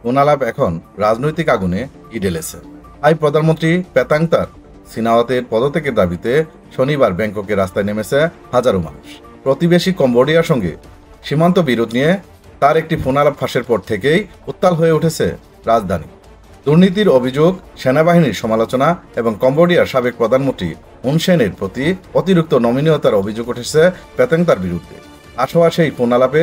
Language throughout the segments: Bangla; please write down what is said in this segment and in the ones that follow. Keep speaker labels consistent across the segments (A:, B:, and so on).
A: ফোনালাপ এখন রাজনৈতিক আগুনে ঢেলেছে। থাই প্রধানমন্ত্রী পেতাংতার সিনাওয়াতের পদত্যাগের দাবিতে শনিবার ব্যাংককের রাস্তায় নেমেছে হাজারো মানুষ। প্রতিবেশী কম্বোডিয়ার সঙ্গে সীমান্ত বিরোধ নিয়ে তার একটি ফোনালাপ ফাঁসের পর থেকেই উত্তাল হয়ে উঠেছে রাজধানী। দুর্নীতির অভিযোগ, সেনাবাহিনীর সমালোচনা এবং কম্বোডিয়ার সাবেক প্রধানমন্ত্রী হুন সেনের প্রতি অতিরিক্ত নমনীয়তার অভিযোগ উঠেছে পেতাংতার বিরুদ্ধে। আসোয়া সেই ফোনালাপে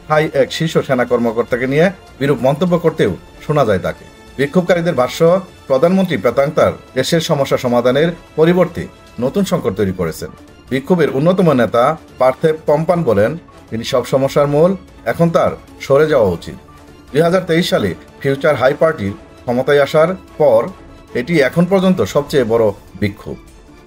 A: থাই এক শীর্ষ সেনা কর্মকর্তাকে নিয়ে বিরূপ মন্তব্য করতেও শোনা যায় তাকে। বিক্ষোভকারীদের ভাষ্য, প্রধানমন্ত্রী পেতাংতার দেশের সমস্যা সমাধানের পরিবর্তে নতুন সংকট তৈরি করেছেন। বিক্ষোভের অন্যতম নেতা পার্থেপ পম্পান বলেন, তিনি সব সমস্যার মূল, এখন তার সরে যাওয়া উচিত। 2023 সালে ফিউচার হাই পার্টির ক্ষমতায় আসার পর এটি এখন পর্যন্ত সবচেয়ে বড় বিক্ষোভ।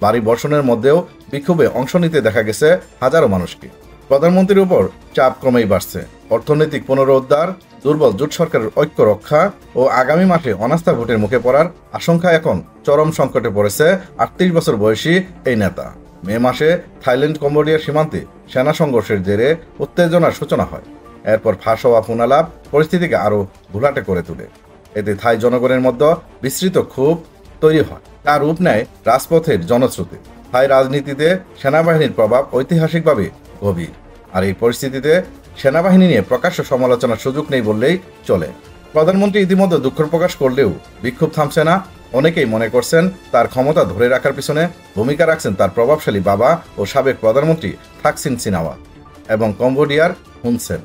A: বাড়ি বর্ষণের মধ্যেও বিক্ষোভে অংশ নিতে দেখা গেছে হাজারো মানুষকে। প্রধানমন্ত্রীর উপর চাপ ক্রমেই বাড়ছে। অর্থনৈতিক পুনরুদ্ধার, দুর্বল জোট সরকারের ঐক্য রক্ষা ও আগামী মাসে অনাস্থা ভোটের মুখে পড়ার আশঙ্কা এখন চরম সংকটে পড়েছে 38 বছর বয়সী এই নেতা। মে মাসে থাইল্যান্ড কম্বোডিয়ার সীমান্তে সেনা সংঘর্ষের জেরে উত্তেজনার সূচনা হয়। এরপর ফাঁস হওয়া ফোনালাপ পরিস্থিতিকে আরও ঘোলাটে করে তোলে। এতে থাই জনগণের মধ্যে বিস্তৃত ক্ষোভ তৈরি হয়, তার রূপ নেয় রাজপথের জনস্রোতে। থাই রাজনীতিতে সেনাবাহিনীর প্রভাব ঐতিহাসিকভাবে গভীর, আর এই পরিস্থিতিতে সেনাবাহিনী নিয়ে প্রকাশ্য সমালোচনার সুযোগ নেই বললেই চলে। প্রধানমন্ত্রী ইতিমধ্যে দুঃখ প্রকাশ করলেও বিক্ষোভ থামছে না। অনেকেই মনে করছেন তার ক্ষমতা ধরে রাখার পিছনে ভূমিকা রাখছেন তার প্রভাবশালী বাবা ও সাবেক প্রধানমন্ত্রী থাকসিন সিনাওয়াত এবং কম্বোডিয়ার হুন সেন।